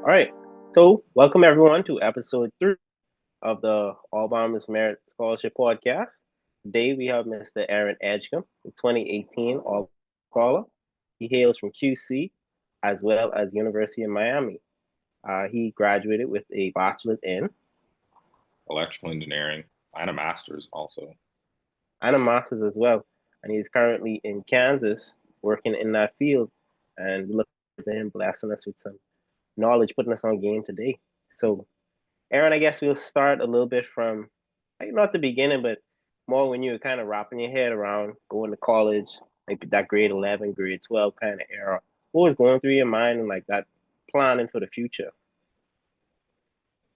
All right. So, welcome everyone to episode 3 of the All Bombers Merit Scholarship Podcast. Today we have Mr. Arron Edgecombe, the 2018 All Scholar. He hails from QC as well as University of Miami. He graduated with a bachelor's in Electrical engineering and a master's also. and a master's as well. And he's currently in Kansas working in that field. And we look forward to him blessing us with some knowledge, putting us on game today. So, Aaron, I guess we'll start a little bit from, like, not the beginning, but more when you were kind of wrapping your head around going to college, like that grade 11, grade 12 kind of era. What was going through your mind and like that planning for the future?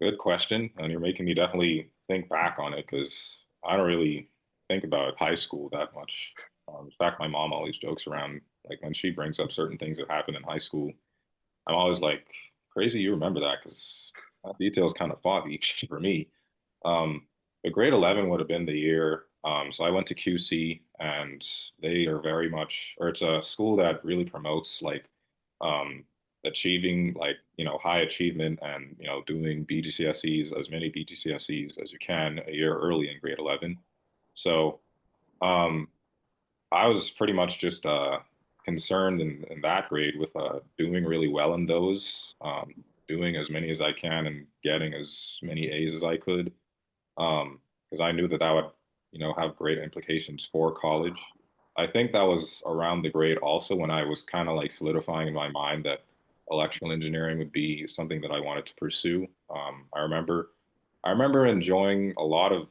Good question. And you're making me definitely think back on it because I don't really think about high school that much. In fact, my mom always jokes around, like when she brings up certain things that happened in high school, I'm always like, crazy you remember that because that detail is kind of foggy for me. Um, but grade 11 would have been the year. So I went to QC and they are very much, or it's a school that really promotes like um, achieving like, high achievement and, doing BGCSEs, as many BGCSEs as you can a year early in grade 11. So um, I was pretty much just concerned in that grade with doing really well in those, doing as many as I can and getting as many A's as I could because I knew that that would, have great implications for college. I think that was around the grade also when I was kind of like solidifying in my mind that electrical engineering would be something that I wanted to pursue. I remember enjoying a lot of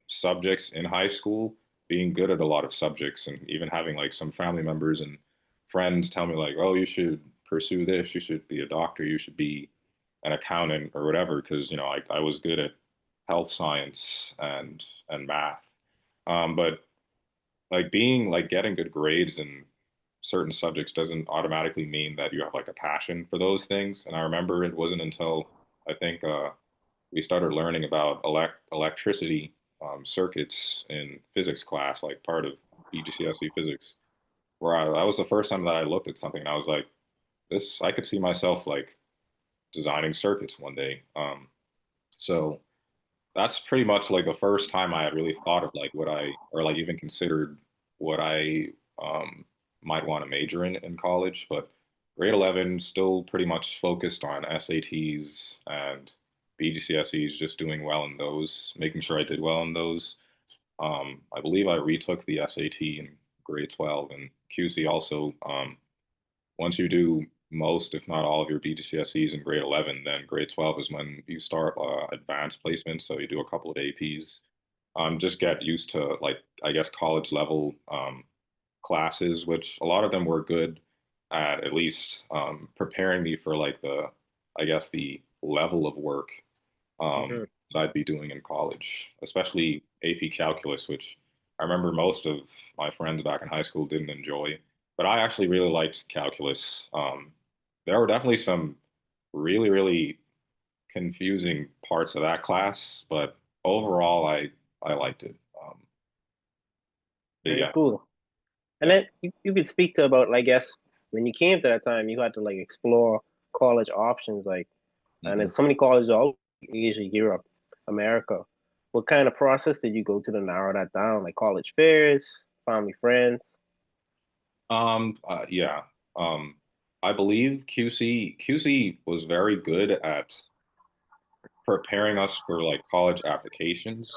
subjects in high school, being good at a lot of subjects, and even having like some family members and friends tell me like, "Oh, you should pursue this. You should be a doctor. You should be an accountant or whatever," because I was good at health science and math. But like being like getting good grades in certain subjects doesn't automatically mean that you have like a passion for those things. And I remember it wasn't until I think we started learning about electricity circuits in physics class, like part of BGCSE physics, where that was the first time that I looked at something and I was like, this, I could see myself like designing circuits one day. So that's pretty much like the first time I had really thought of like what I, or like even considered what I um, might want to major in college. But grade 11 still pretty much focused on SATs and BGCSEs, just doing well in those, making sure I did well in those. I believe I retook the SAT in grade 12 and QC also. Once you do most, if not all, of your BGCSEs in grade 11, then grade 12 is when you start advanced placements. So you do a couple of APs. Just get used to like I guess college level classes, which a lot of them were good at least preparing me for like the I guess the level of work Hmm. that I'd be doing in college, especially AP Calculus, which I remember most of my friends back in high school didn't enjoy, but I actually really liked calculus. There were definitely some really confusing parts of that class, but overall, I liked it. But Very yeah, cool. And yeah. then you could speak to about, I guess, when you came to that time, you had to like explore college options, like, and Mhm. there's so many colleges all over Asia, Europe, America. What kind of process did you go to narrow that down? Like college fairs, family, friends? Yeah. Um, I believe QC was very good at preparing us for like college applications.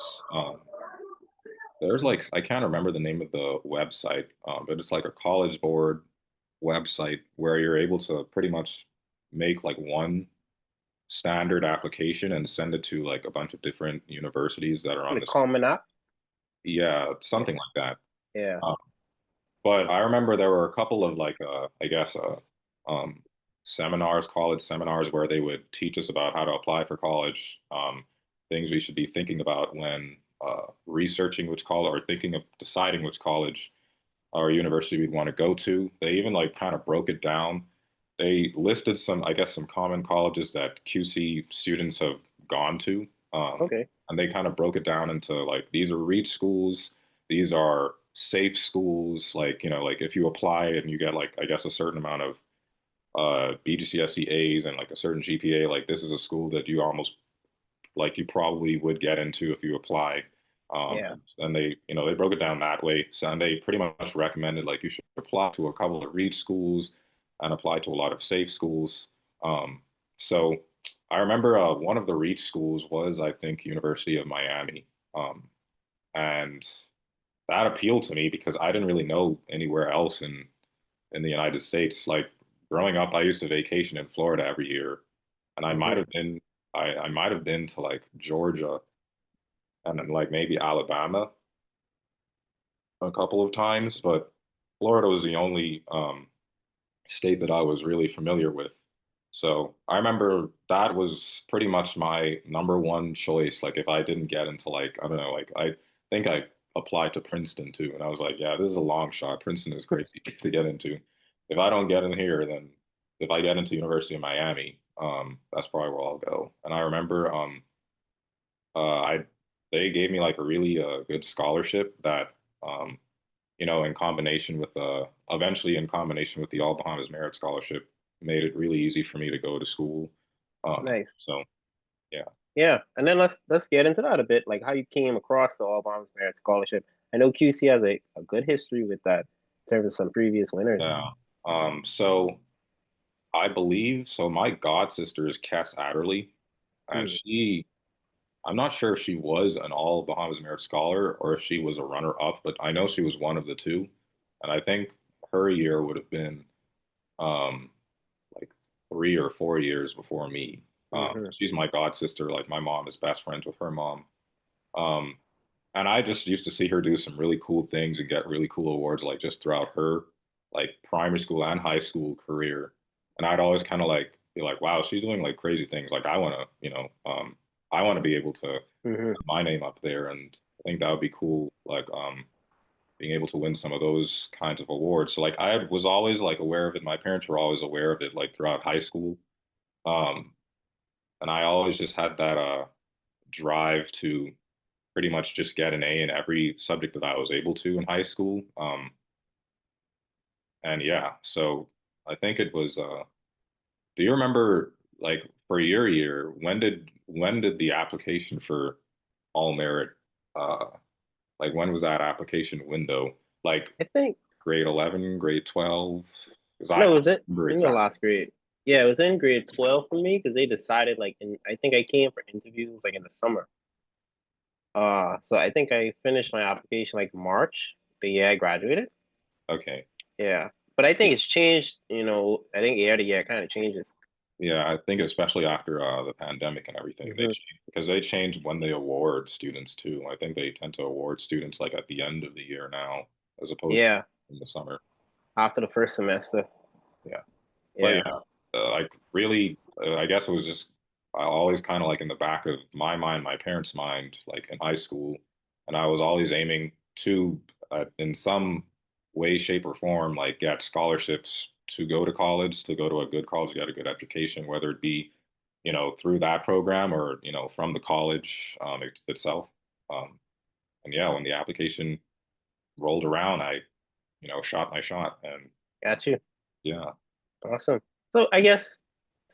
There's like I can't remember the name of the website, but it's like a college board website where you're able to pretty much make like one standard application and send it to like a bunch of different universities that are on The this. Common App? Yeah, Yeah. something like that. Yeah. Um, but I remember there were a couple of like I guess seminars, college seminars where they would teach us about how to apply for college, things we should be thinking about when researching which college or thinking of deciding which college or university we'd want to go to. They even like kind of broke it down. They listed some, I guess, some common colleges that QC students have gone to. Okay. And they kind of broke it down into like these are reach schools, these are safe schools. Like, like if you apply and you get like, I guess, a certain amount of BGCSE A's and like a certain GPA, like this is a school that you almost like you probably would get into if you apply. Yeah. And they, they broke it down that way. So and they pretty much recommended like you should apply to a couple of reach schools and apply to a lot of safe schools. Um, so I remember one of the reach schools was, I think, University of Miami. And that appealed to me because I didn't really know anywhere else in the United States. Like growing up, I used to vacation in Florida every year, and Hmm. I might have been to like Georgia and then like maybe Alabama a couple of times, but Florida was the only state that I was really familiar with. So I remember that was pretty much my number one choice. Like if I didn't get into like, I don't know, like I think I applied to Princeton too. And I was like, yeah, this is a long shot. Princeton is crazy to get into. If I don't get in here, then if I get into University of Miami, that's probably where I'll go. And I remember I they gave me like a really good scholarship that um, in combination with eventually in combination with the All Bahamas Merit Scholarship, made it really easy for me to go to school. Nice. So yeah, Yeah, and then let's get into that a bit, like how you came across the All Bombs Merit Scholarship. I know QC has a good history with that in terms of some previous winners. yeah. So I believe so. My god sister is Cass Adderley, and Hmm. I'm not sure if she was an All Bahamas Merit Scholar or if she was a runner-up, but I know she was one of the two, and I think her year would have been um, like 3 or 4 years before me. Hmm. She's my god sister. Like my mom is best friends with her mom. Um, and I just used to see her do some really cool things and get really cool awards, like just throughout her like primary school and high school career. And I'd always kind of like be like, wow, she's doing like crazy things. Like I want to, I want to be able to Hmm. put my name up there, and I think that would be cool. Like, being able to win some of those kinds of awards. So like I was always like aware of it. My parents were always aware of it, like throughout high school. Um, and I always just had that drive to pretty much just get an A in every subject that I was able to in high school. And yeah, so I think it was. Do you remember like for your year when did the application for All Merit uh like when was that application window? Like I think grade 11, grade 12? Because I no, it don't was it remember in the exactly. last grade. Yeah, it was in grade 12 for me because they decided like in I think I came for interviews like in the summer. So I think I finished my application like March, the year I graduated. Okay. Yeah, but I think it's changed. I think year to year kind of changes. Yeah, I think especially after the pandemic and everything, they Hmm. changed because they changed when they award students too. I think they tend to award students like at the end of the year now, as opposed to Yeah, in the summer. after the first semester. Yeah, but Yeah. yeah, like really, I guess it was just always kind of like in the back of my mind, my parents' mind, like in high school, and I was always aiming to, in some way, shape, or form, like get scholarships to go to college, to go to a good college, get a good education, whether it be, through that program or from the college itself. Um, and yeah, when the application rolled around, I shot my shot, and Got you. yeah. Awesome. So I guess,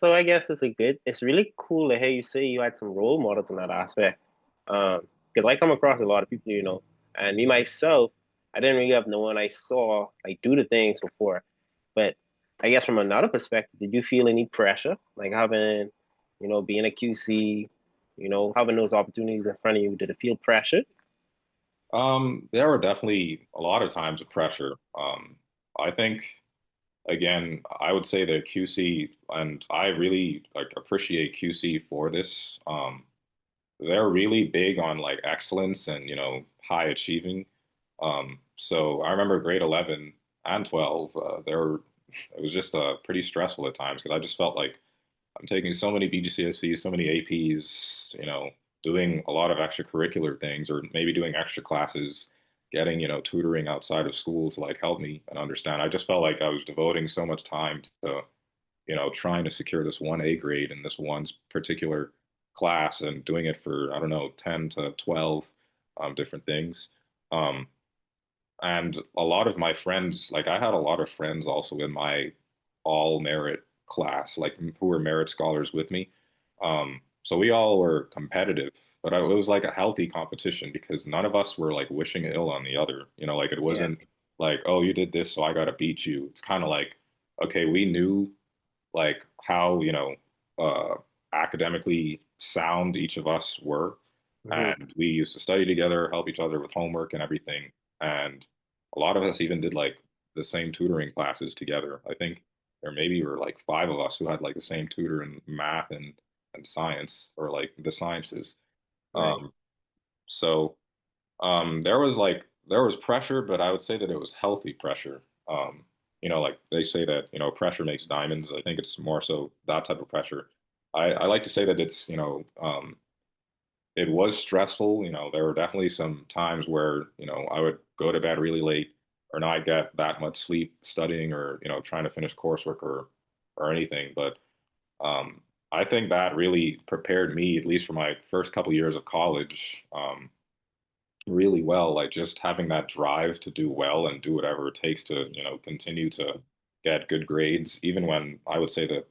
it's really cool to hear you say you had some role models in that aspect. Because I come across a lot of people, and me myself, I didn't really have no one I saw like do the things before. But I guess from another perspective, did you feel any pressure, like having, being a QC, having those opportunities in front of you? Did it feel pressure? There were definitely a lot of times of pressure. I think again, I would say that QC, and I really like appreciate QC for this. They're really big on like excellence and high achieving. So I remember grade 11 and 12, it was just pretty stressful at times because I just felt like I'm taking so many BGCSEs, so many APs, doing a lot of extracurricular things or maybe doing extra classes, getting, tutoring outside of school to like help me and understand. I just felt like I was devoting so much time to, trying to secure this one A grade in this one particular class and doing it for, I don't know, 10 to 12 different things. Um, and a lot of my friends, like I had a lot of friends also in my all merit class, like who were merit scholars with me. So we all were competitive, but it was like a healthy competition because none of us were like wishing ill on the other. Like it Yeah. wasn't like, oh, you did this, so I got to beat you. It's kind of like, okay, we knew like how, uh, academically sound each of us were. Hmm. And we used to study together, help each other with homework and everything. And a lot of us even did like the same tutoring classes together. I think there maybe were like five of us who had like the same tutor in math and science or like the sciences. Um, Nice. so there was pressure, but I would say that it was healthy pressure. Like they say that, pressure makes diamonds. I think it's more so that type of pressure. I like to say that it was stressful. There were definitely some times where, I would go to bed really late or not get that much sleep studying or, trying to finish coursework or anything. But I think that really prepared me, at least for my first couple years of college, really well. Like just having that drive to do well and do whatever it takes to, continue to get good grades, even when I would say that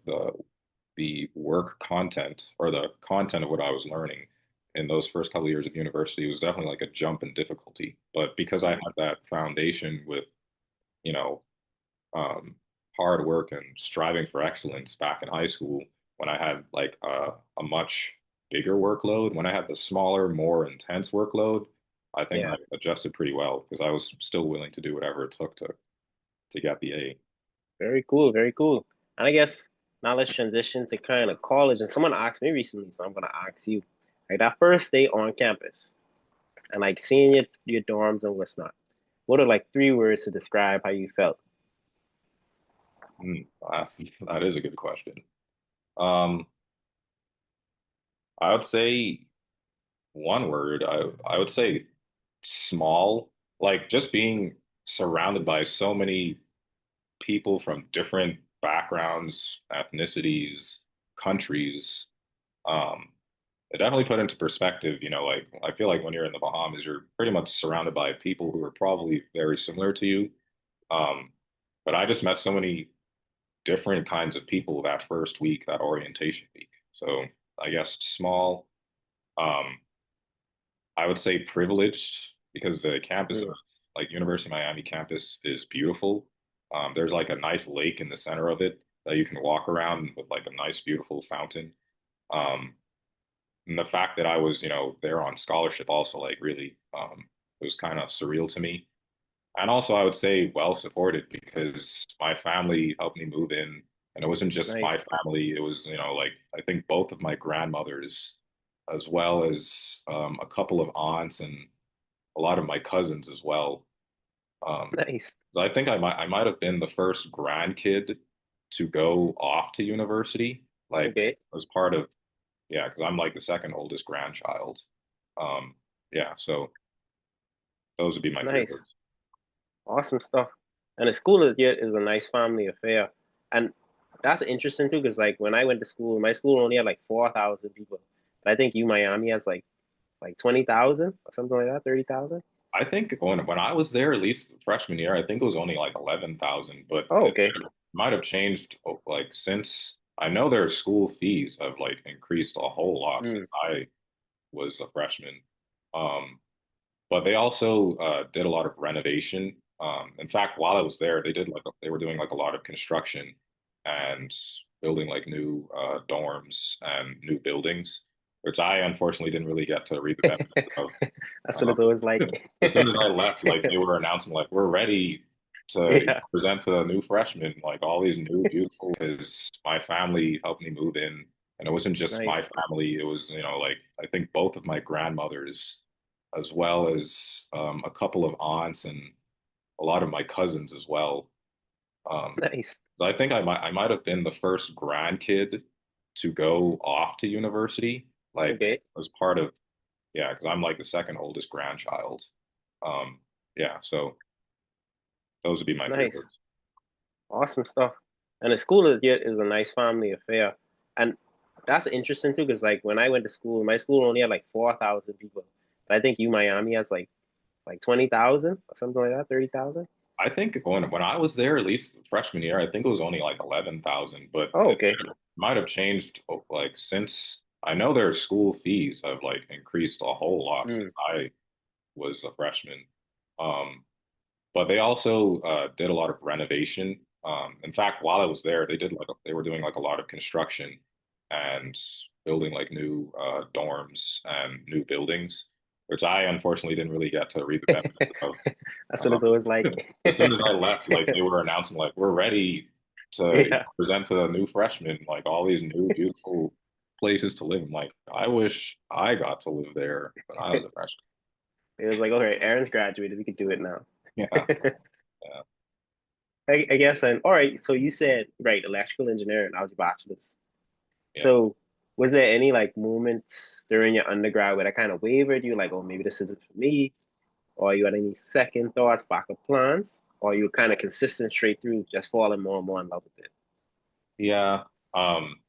the work content or the content of what I was learning in those first couple of years of university was definitely like a jump in difficulty. But because I Mm. had that foundation with, you know, um, hard work and striving for excellence back in high school, when I had like a much bigger workload, when I had the smaller, more intense workload, I think I Yeah. adjusted pretty well because I was still willing to do whatever it took to get the A. Very cool. Very cool. And I guess now let's transition to kind of college. And someone asked me recently, so I'm gonna ask you, like that first day on campus and like seeing your dorms and what's not. What are like three words to describe how you felt? That is a good question. Um, I would say one word. I would say small. Like just being surrounded by so many people from different backgrounds, ethnicities, countries. Um, it definitely put into perspective, like I feel like when you're in the Bahamas, you're pretty much surrounded by people who are probably very similar to you. Um, but I just met so many different kinds of people that first week, that orientation week. So I guess small. Um, I would say privileged because the campus of Mm, like University of Miami campus is beautiful. There's like a nice lake in the center of it that you can walk around with like a nice, beautiful fountain. Um, and the fact that I was, there on scholarship also like really, it was kind of surreal to me. And also I would say well supported because my family helped me move in. And it wasn't just my nice. family, it was, like I think both of my grandmothers, as well as a couple of aunts and a lot of my cousins as well. Nice. So I think I might have been the first grandkid to go off to university, like Okay. as part of yeah, because I'm like the second oldest grandchild. Um, yeah, so those would be my three Nice. words. Awesome stuff. And the school is a nice family affair. And that's interesting too, because like when I went to school, my school only had like 4,000 people. But I think U Miami has like 20,000 or something like that, 30,000. I think when I was there, at least freshman year, I think it was only like 11,000, but Oh, it okay. might have changed like since I know their school fees have like increased a whole lot Mm, since I was a freshman. Um, but they also did a lot of renovation. In fact, while I was there, they were doing like a lot of construction and building like new dorms and new buildings, which I unfortunately didn't really get to reap the benefits of. that's what Um, it's always like. as soon as I left, like they were announcing like we're ready to Yeah, present to the new freshmen like all these new beautiful because my family helped me move in, and it wasn't just my nice, family, it was like I think both of my grandmothers as well as a couple of aunts and a lot of my cousins as well. um, nice. so I think I might have been the first grandkid to go off to university, like Okay, as part of yeah, because I'm like the second oldest grandchild. Um, yeah, so those would be my three nice. words. Awesome stuff. And the school is a nice family affair. And that's interesting too, because like when I went to school, my school only had like 4,000 people. But I think U Miami has like 20,000 or something like that, 30,000. I think when I was there, at least freshman year, I think it was only like 11,000, but Oh, it okay. might have changed like since I know their school fees have like increased a whole lot since Mm. I was a freshman. Um, but they also did a lot of renovation. In fact, while I was there, they were doing like a lot of construction and building like new dorms and new buildings, which I unfortunately didn't really get to read the benefits of. That's what Um, it's always like. as soon as I left, like they were announcing, like we're ready to Yeah. present to the new freshmen, like all these new beautiful places to live. I'm like, I wish I got to live there when I was a freshman. It was like, okay, Aaron's graduated. We could do it now. Yeah, yeah, I guess. And all right, so you said, right, electrical engineering. I was a bachelor's. yeah. So was there any like moments during your undergrad where that kind of wavered you, like, oh, maybe this isn't for me? Or you had any second thoughts, backup plans? Or you were kind of consistent straight through, just falling more and more in love with it? Yeah. Um,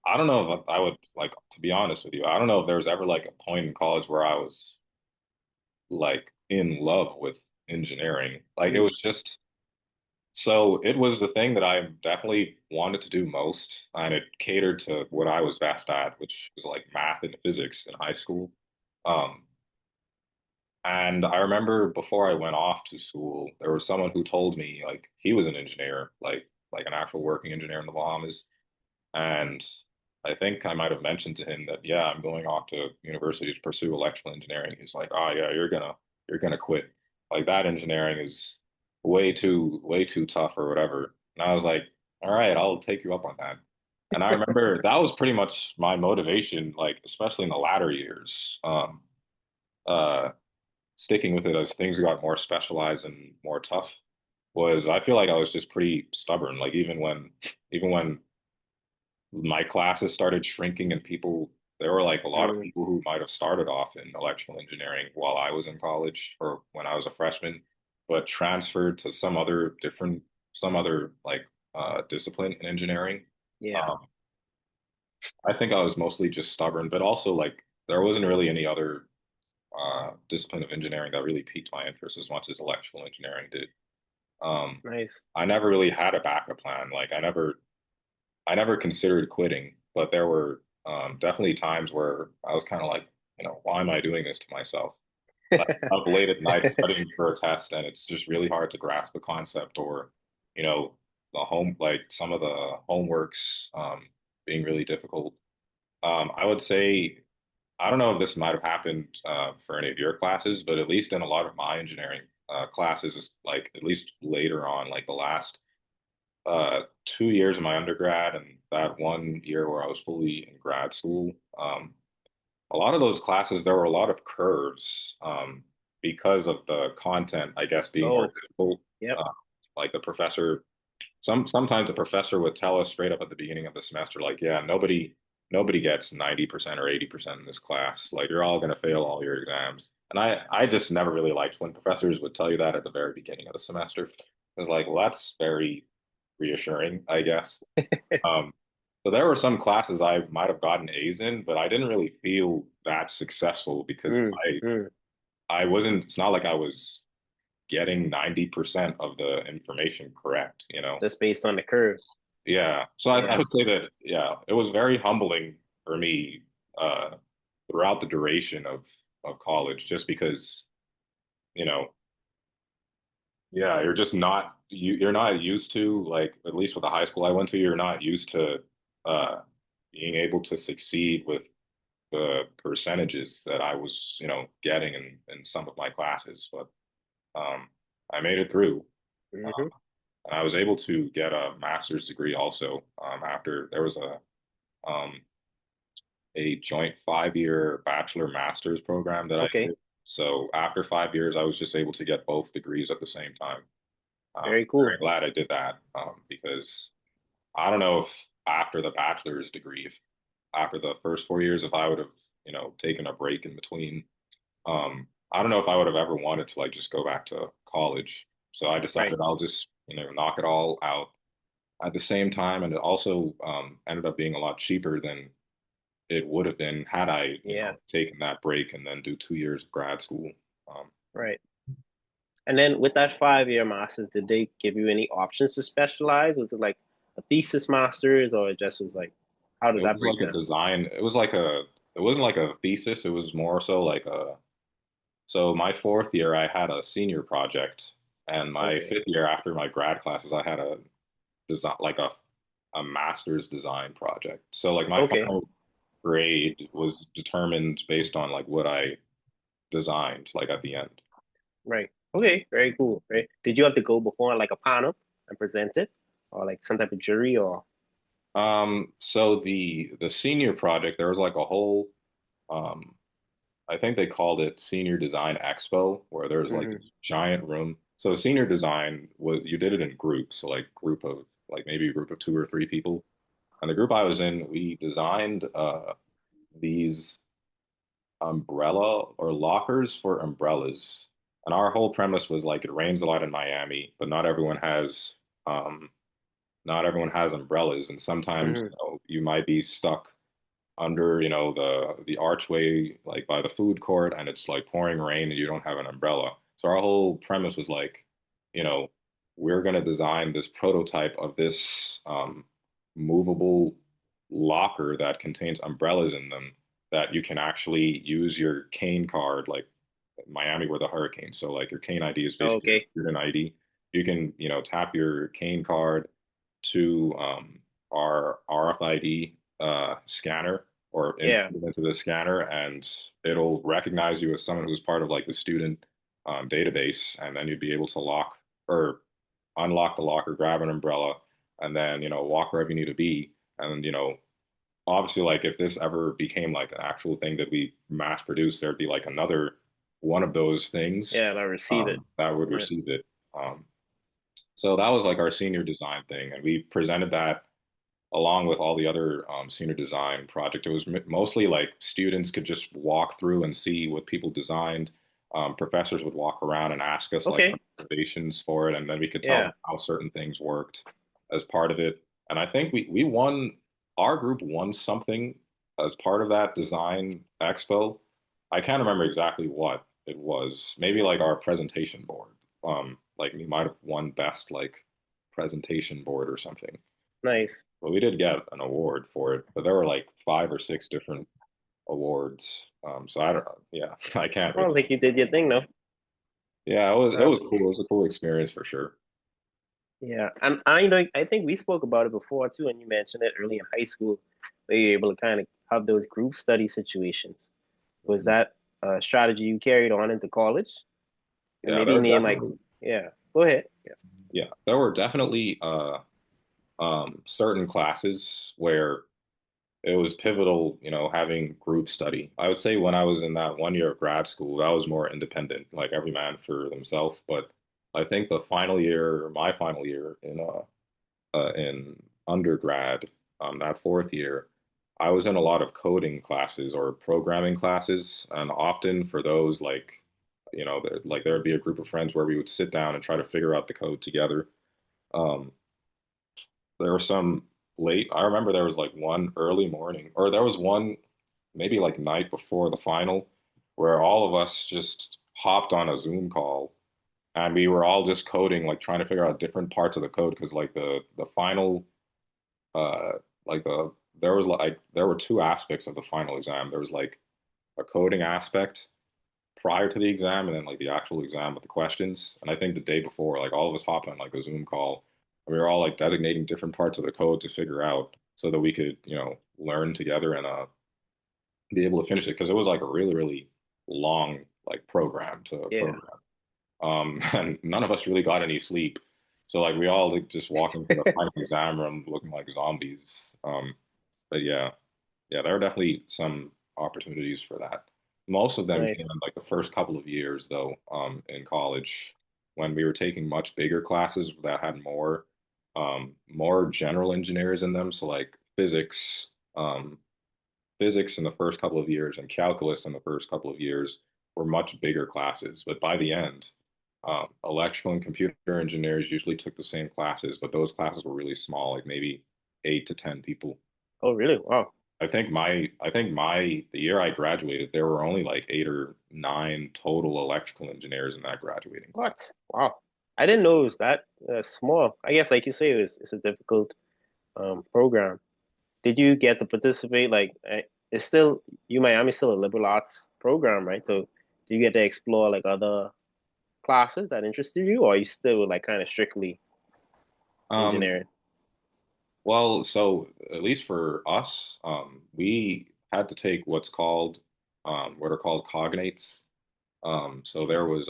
I don't know if I would like to be honest with you. I don't know if there was ever like a point in college where I was like in love with engineering. Like it Mm, was just so it was the thing that I definitely wanted to do most, and it catered to what I was best at, which was like math and physics in high school. Um, and I remember before I went off to school, there was someone who told me like he was an engineer, like an actual working engineer in the Bahamas. And I think I might have mentioned to him that, yeah, I'm going off to university to pursue electrical engineering. He's like, oh yeah, you're gonna quit. Like that engineering is way too tough or whatever. And I was like, all right, I'll take you up on that. And I remember that was pretty much my motivation, like especially in the latter years, uh, sticking with it as things got more specialized and more tough. Was I feel like I was just pretty stubborn. Like even when my classes started shrinking and there were like a lot of mm, people who might have started off in electrical engineering while I was in college or when I was a freshman, but transferred to some other like discipline in engineering. yeah, Um, I think I was mostly just stubborn, but also like there wasn't really any other discipline of engineering that really piqued my interest as much as electrical engineering did. Um, nice. I never really had a backup plan. Like I never considered quitting, but there were definitely times where I was kind of like, why am I doing this to myself? Like up late at night studying for a test, and it's just really hard to grasp a concept, or you know, like some of the homeworks being really difficult. I would say I don't know if this might have happened for any of your classes, but at least in a lot of my engineering classes, like at least later on, like the last 2 years of my undergrad and that 1 year where I was fully in grad school. A lot of those classes, there were a lot of curves because of the content, I guess, being more Oh, difficult. yep. Uh, like the professor, sometimes the professor would tell us straight up at the beginning of the semester, like, yeah, nobody gets 90% or 80% in this class. Like, you're all going to fail all your exams. And I just never really liked when professors would tell you that at the very beginning of the semester. It was like, well, that's very reassuring, I guess. Um, so there were some classes I might have gotten A's in, but I didn't really feel that successful because Mm, mm. I wasn't, it's not like I was getting 90% of the information correct, you know? Just based on the curve. Yeah. So I Yeah. would say that, yeah, it was very humbling for me throughout the duration of college, just because, you know, yeah, you're not used to like at least with the high school I went to, you're not used to uh being able to succeed with the percentages that I was, getting in some of my classes. But I made it through. Hmm. And I was able to get a master's degree also after there was um a joint 5 year bachelor master's program that I Okay. did. So after 5 years, I was just able to get both degrees at the same time. Very Very cool. glad I did that because I don't know if after the bachelor's degree, if after the first 4 years, if I would have, taken a break in between, I don't know if I would have ever wanted to like just go back to college. So I Right. decided I'll just, knock it all out at the same time. And it also ended up being a lot cheaper than it would have been had I, Yeah. taken that break and then do 2 years of grad school. Um, Right. And then with that 5 year master's, did they give you any options to specialize? Was it like a thesis master's or it just was like, how It did that was break like a down? design. It was like a. It wasn't like a thesis. It was more so like a. So my fourth year, I had a senior project, and my Okay. fifth year after my grad classes, I had a design like a master's design project. So like my Okay. final grade was determined based on like what I designed like at the end. Right. Okay. Very cool. Right. Did you have to go before like a panel and present it, or like some type of jury, or? So the senior project, there was like a whole um I think they called it Senior Design Expo, where there's like Hmm. this giant room. So senior design was you did it in groups, so like group of like maybe a group of two or three people. And the group I was in, we designed these umbrella or lockers for umbrellas. And our whole premise was like it rains a lot in Miami, but um, not everyone has umbrellas, and sometimes Hmm. you might be stuck under the archway like by the food court and it's like pouring rain and you don't have an umbrella. So our whole premise was like, you know, we're going to design this prototype of this movable locker that contains umbrellas in them that you can actually use your cane card like Miami were the hurricanes. So like your cane ID is basically your Okay. student ID. You can, tap your cane card to our RFID scanner or Yeah. input it into the scanner, and it'll recognize you as someone who's part of like the student database, and then you'd be able to lock or unlock the locker, grab an umbrella, and then walk wherever you need to be. And obviously, like if this ever became like an actual thing that we mass produce, there'd be like another one of those things Yeah. And I receive it. that would Yeah. receive it. So that was like our senior design thing, and we presented that along with all the other senior design project. It was mostly like students could just walk through and see what people designed. Professors would walk around and ask us like Okay. recommendations for it, and then we could tell them Yeah. how certain things worked as part of it. And I think we won, our group won something as part of that design expo. I can't remember exactly what it was. Maybe like our presentation board. Like we might have won best like presentation board or something. Nice. Well, we did get an award for it, but there were like five or six different awards. So I don't, yeah, I can't Sounds really. like you did your thing though. Yeah, it was Um, cool. It was a cool experience for sure. yeah, and I know I think we spoke about it before too, and you mentioned it early in high school, where you're able to kind of have those group study situations. Was Mhm. that a strategy you carried on into college? And Yeah, maybe there were name like, definitely, yeah, go ahead. Yeah. yeah, there were definitely certain classes where it was pivotal, having group study. I would say when I was in that 1 year of grad school, that was more independent, like every man for themselves. But I think the final year, my final year in undergrad, that fourth year, I was in a lot of coding classes or programming classes, and often for those, like, like there would be a group of friends where we would sit down and try to figure out the code together. Um, there were some late. I remember there was like one early morning, or there was one maybe like night before the final, where all of us just hopped on a Zoom call and we were all just coding, like trying to figure out different parts of the code because like the final uh like there were two aspects of the final exam. There was like a coding aspect prior to the exam and then like the actual exam with the questions. And I think the day before, like all of us hopped on like a Zoom call and we were all like designating different parts of the code to figure out so that we could, learn together and be able to finish it because it was like a really, really long like program to Yeah. program. And none of us really got any sleep. So like we all like just walked into the final exam room looking like zombies. But yeah, yeah, there are definitely some opportunities for that. Most of them came Nice. in like the first couple of years though, in college when we were taking much bigger classes that had more general engineers in them. So like physics in the first couple of years and calculus in the first couple of years were much bigger classes. But by the end, electrical and computer engineers usually took the same classes, but those classes were really small, like maybe 8 to 10 people. Oh, really? Wow. I think the year I graduated, there were only like 8 or 9 total electrical engineers in that graduating class. What? Wow. I didn't know it was that small. I guess, like you say, it's a difficult program. Did you get to participate? Like, it's still Miami's still a liberal arts program, right? So, do you get to explore like other classes that interested you, or are you still like kind of strictly Um, engineering? well, so at least for us, we had to take what are called cognates. So there was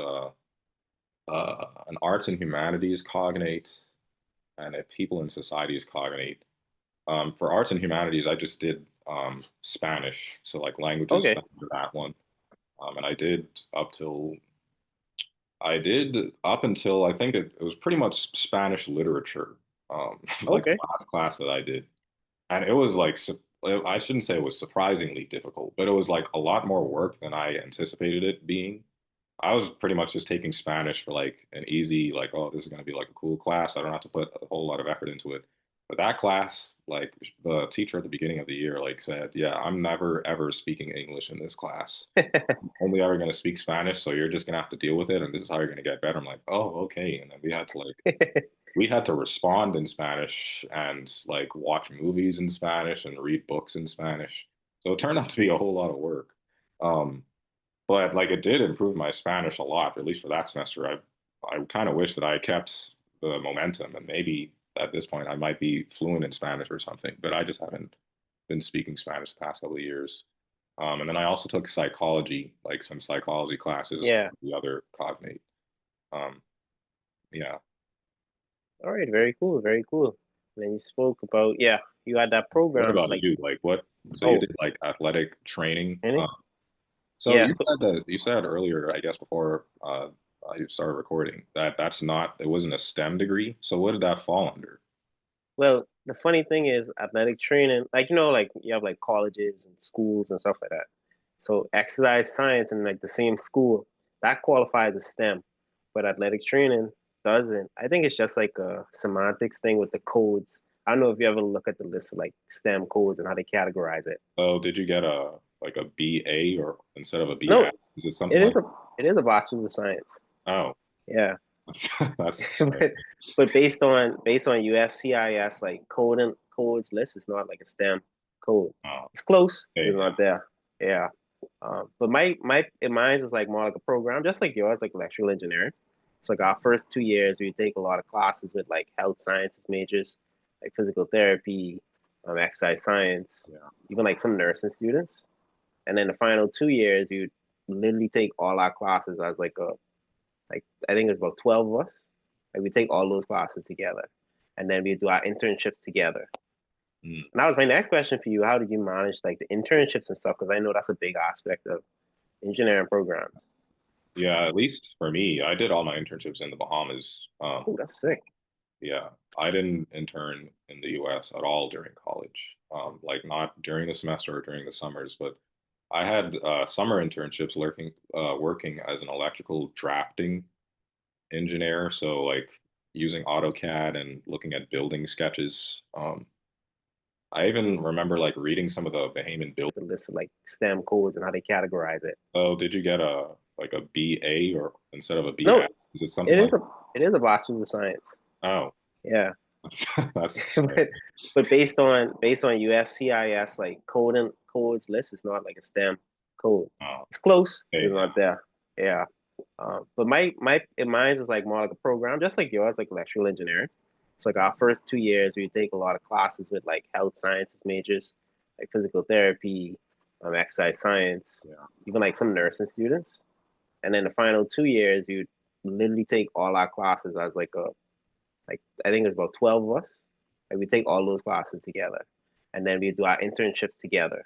an arts and humanities cognate and a people and societies cognate. For arts and humanities, I just did Spanish, so like languages Okay. for that one. And I did up until I think it was pretty much Spanish literature, like the Okay. last class that I did, and it was like I shouldn't say it was surprisingly difficult, but it was like a lot more work than I anticipated it being. I was pretty much just taking Spanish for like an easy, like, oh, this is going to be like a cool class. I don't have to put a whole lot of effort into it. But that class, like the teacher at the beginning of the year, like said, yeah, I'm never ever speaking English in this class. Only ever going to speak Spanish, so you're just going to have to deal with it, and this is how you're going to get better. I'm like, oh, okay. And then we had to respond in Spanish and like watch movies in Spanish and read books in Spanish. So it turned out to be a whole lot of work. Um, but like it did improve my Spanish a lot, at least for that semester. I kind of wish that I kept the momentum, and maybe at this point I might be fluent in Spanish or something, but I just haven't been speaking Spanish the past couple of years. And then I also took psychology, like some psychology classes as Yeah. part of the other cognate. Um, yeah. All right. Very cool. Very cool. And then you spoke about, yeah, you had that What program about like, you? Like what? So you oh, did like athletic training. any? So Yeah. you said earlier, I guess before I started recording, that it wasn't a STEM degree. So what did that fall under? Well, the funny thing is athletic training, like like you have like colleges and schools and stuff like that. So exercise science in like the same school, that qualifies as STEM, but athletic training doesn't. I think it's just like a semantics thing with the codes. I don't know if you ever look at the list of like STEM codes and how they categorize it. Oh, did you get a BA or instead of a No, BS? Is it something it is like, a it is a bachelor's of science. oh, Yeah. that's strange. but based on USCIS like codes list, it's not like a STEM code. Oh, It's close, but okay, it's yeah. not there. Yeah. But mine is like more like a program, just like yours, like electrical engineering. So like our first 2 years, we take a lot of classes with like health sciences majors, like physical therapy, exercise science, Yeah. even like some nursing students. And then the final 2 years, you literally take all our classes as like I think there's about 12 of us. Like we take all those classes together, and then we do our internships together. Mm. And that was my next question for you. How did you manage like the internships and stuff? Because I know that's a big aspect of engineering programs. Yeah, at least for me, I did all my internships in the Bahamas. Oh, that's sick. Yeah, I didn't intern in the US at all during college. Like not during the semester or during the summers, but I had summer internships working as an electrical drafting engineer. So like using AutoCAD and looking at building sketches. I even remember like reading some of the Bahamian build. The list of like STEM codes and how they categorize it. Oh, did you get a BA or instead of a No, BS? Is it something it is like, a it is a bachelor's of science. oh, Yeah. that's strange. but based on USCIS like codes list, it's not like a STEM code. Oh, It's close, but okay, it's yeah. not there. Yeah. But mine is like more like a program, just like yours, like electrical engineering. So like our first 2 years, we take a lot of classes with like health sciences majors, like physical therapy, exercise science, Yeah. even like some nursing students. And then the final 2 years, you literally take all our classes as like I think there's about 12 of us. Like we take all those classes together, and then we do our internships together.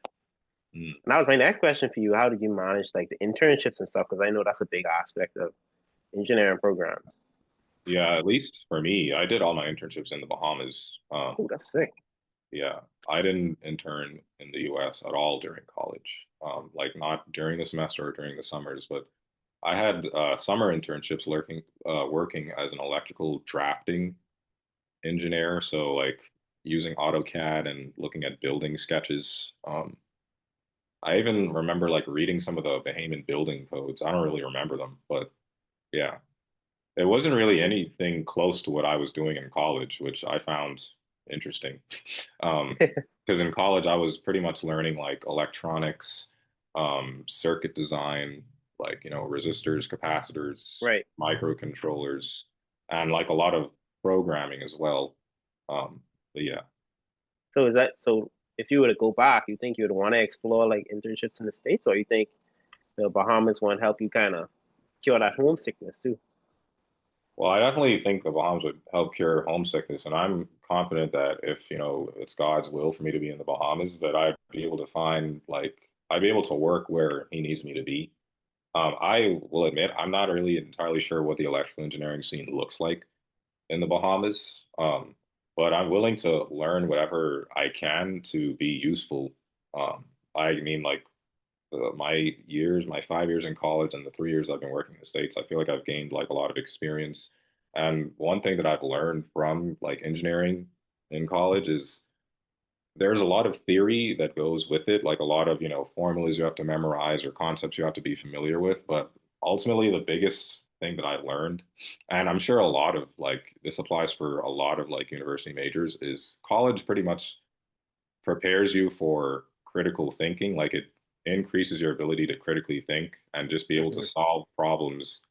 Mm. And that was my next question for you. How did you manage like the internships and stuff? Because I know that's a big aspect of engineering programs. Yeah, at least for me, I did all my internships in the Bahamas. Oh, that's sick. Yeah, I didn't intern in the US at all during college. Like not during the semester or during the summers, but I had summer internships working as an electrical drafting engineer. So like using AutoCAD and looking at building sketches. I even remember like reading some of the Bahamian building codes. I don't really remember them, but yeah, it wasn't really anything close to what I was doing in college, which I found interesting. Um, because in college I was pretty much learning like electronics, circuit design, like, resistors, capacitors, Right. microcontrollers, and like a lot of programming as well. But yeah. So is that so? If you were to go back, you think you would want to explore like internships in the States, or you think the Bahamas won't help you kind of cure that homesickness too? Well, I definitely think the Bahamas would help cure homesickness, and I'm confident that if, it's God's will for me to be in the Bahamas, that I'd be able to find like I'd be able to work where he needs me to be. I will admit I'm not really entirely sure what the electrical engineering scene looks like in the Bahamas, but I'm willing to learn whatever I can to be useful. Um, I mean, like my 5 years in college and the 3 years I've been working in the States, I feel like I've gained like a lot of experience. And one thing that I've learned from like engineering in college is there's a lot of theory that goes with it, like a lot of, formulas you have to memorize or concepts you have to be familiar with. But ultimately, the biggest thing that I've learned, and I'm sure a lot of like this applies for a lot of like university majors, is college pretty much prepares you for critical thinking. Like it increases your ability to critically think and just be able to Hmm. solve problems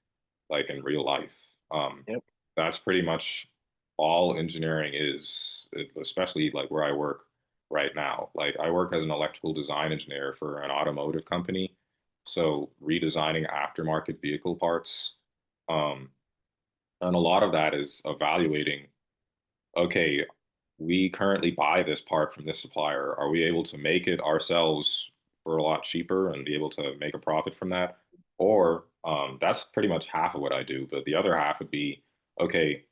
like in real life. Um, Yep. that's pretty much all engineering is, especially like where I work right now. Like I work as an electrical design engineer for an automotive company. So redesigning aftermarket vehicle parts. Um, and a lot of that is evaluating, okay, we currently buy this part from this supplier. Are we able to make it ourselves for a lot cheaper and be able to make a profit from that? Or that's pretty much half of what I do. But the other half would be, okay,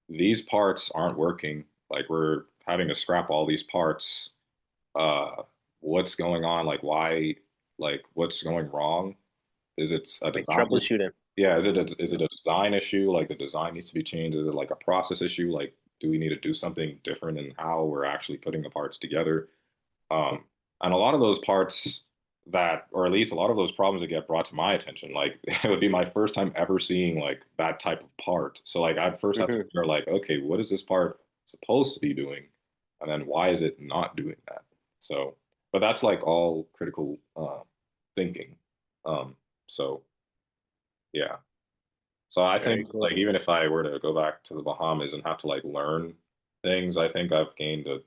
these parts aren't working. Like we're having to scrap all these parts. Uh, what's going on? Like why? Like what's going wrong? Is it a Like design? troubleshooting. Yeah, is it Mhm. a design issue? Like the design needs to be changed? Is it like a process issue? Like, do we need to do something different in how we're actually putting the parts together? Um, and a lot of those parts that, or at least a lot of those problems that get brought to my attention, like it would be my first time ever seeing like that type of part. So like I first have to Mhm. figure like, okay, what is this part supposed to be doing? And then why is it not doing that? So, but that's like all critical thinking. Um, so yeah. So I Very think like cool. even if I were to go back to the Bahamas and have to like learn things, I think I've gained a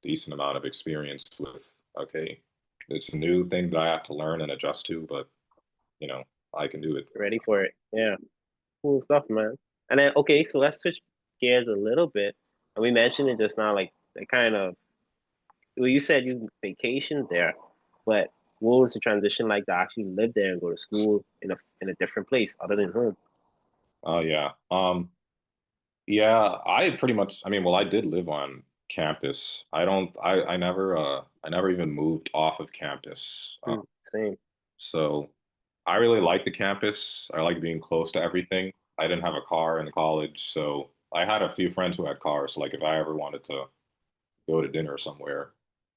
decent amount of experience with, okay, it's a new thing that I have to learn and adjust to, but I can do it. Ready for it. Yeah. Cool stuff, man. And then okay, so let's switch gears a little bit. And we mentioned it just now, like the kind of well, you said you vacationed there, but what was the transition like to actually live there and go to school in a different place other than home? Oh yeah. Yeah, I pretty much, I mean, well, I did live on campus. I never even moved off of campus. Same. So I really like the campus. I like being close to everything. I didn't have a car in college, so I had a few friends who had cars. So like if I ever wanted to go to dinner somewhere,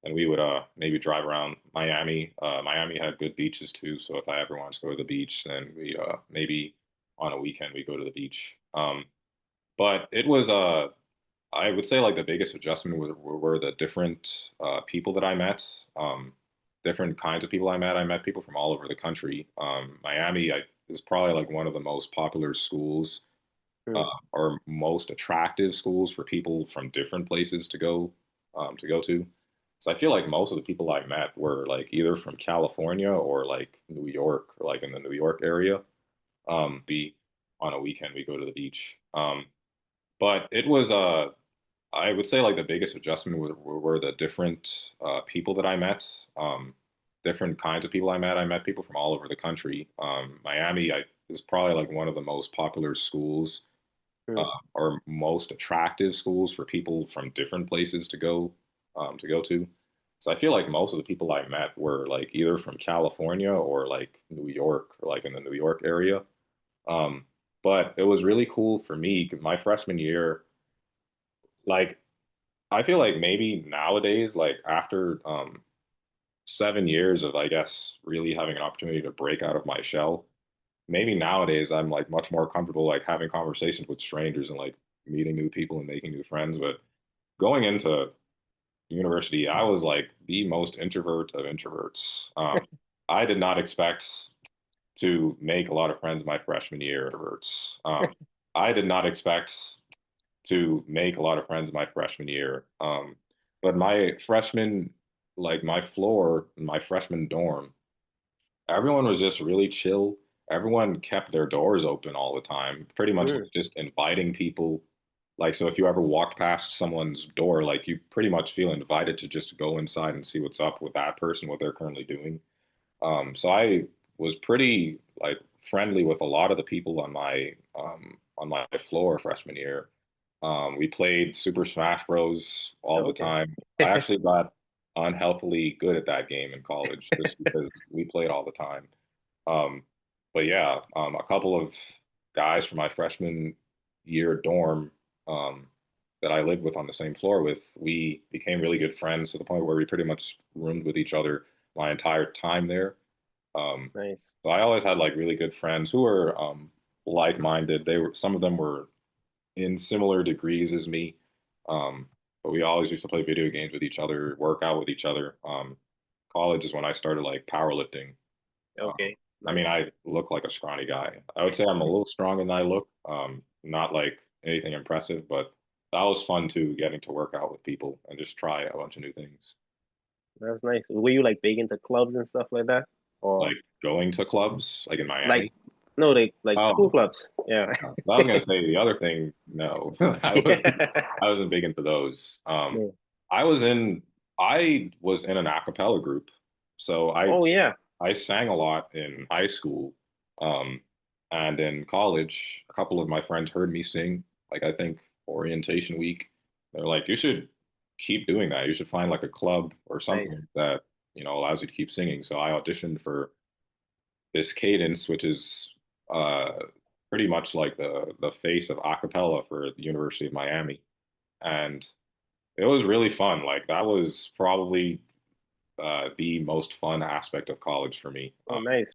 and we would maybe drive around Miami. Miami had good beaches too, so if I ever wanted to go to the beach, then we maybe on a weekend we go to the beach. But it was I would say like the biggest adjustment were the different people that I met, different kinds of people I met. I met people from all over the country. Is probably like one of the most popular schools Mm. or most attractive schools for people from different places to go to. So I feel like most of the people I met were like either from California or like New York or like in the New York area. Be on a weekend we go to the beach. But it was I would say like the biggest adjustment were the different people that I met, different kinds of people I met. I met people from all over the country. Is probably like one of the most popular schools Mm. or most attractive schools for people from different places to go to. So I feel like most of the people I met were like either from California or like New York or like in the New York area. Um, but it was really cool for me. My freshman year, like I feel like maybe nowadays, like after 7 years of, I guess, really having an opportunity to break out of my shell, maybe nowadays I'm like much more comfortable like having conversations with strangers and like meeting new people and making new friends. But going into university, I was like the most introvert of introverts. I did not expect to make a lot of friends my freshman year. Introverts. I did not expect to make a lot of friends my freshman year. But my freshman, like my floor, my freshman dorm, everyone was just really chill. Everyone kept their doors open all the time, pretty much Mm, like just inviting people. Like, so if you ever walked past someone's door, like you pretty much feel invited to just go inside and see what's up with that person, what they're currently doing. So I was pretty like friendly with a lot of the people on my floor freshman year. We played Super Smash Bros. All the okay. time. I actually got unhealthily good at that game in college just because we played all the time. Um, but yeah, a couple of guys from my freshman year dorm um, that I lived with on the same floor with, we became really good friends to the point where we pretty much roomed with each other my entire time there. Um, Nice. so I always had like really good friends who were like-minded. They were some of them were in similar degrees as me, um, but we always used to play video games with each other, work out with each other. College is when I started like powerlifting. Um, Okay. I mean, Nice. I look like a scrawny guy. I would say I'm a little stronger than I look. Not like anything impressive, but that was fun too, getting to work out with people and just try a bunch of new things. That's nice. Were you like big into clubs and stuff like that? Or Like going to clubs, like in like Miami. no, like school Oh, clubs. Yeah. I was gonna say the other thing. No, Yeah. I wasn't big into those. No. I was in I was in an a cappella group, so Oh yeah. I sang a lot in high school, um, and in college. A couple of my friends heard me sing, like I think orientation week. They're like, you should keep doing that. You should find like a club or Nice. something that allows you to keep singing. So I auditioned for this cadence, which is uh, pretty much like the face of a cappella for the University of Miami, and it was really fun. Like that was probably the most fun aspect of college for me. Oh nice.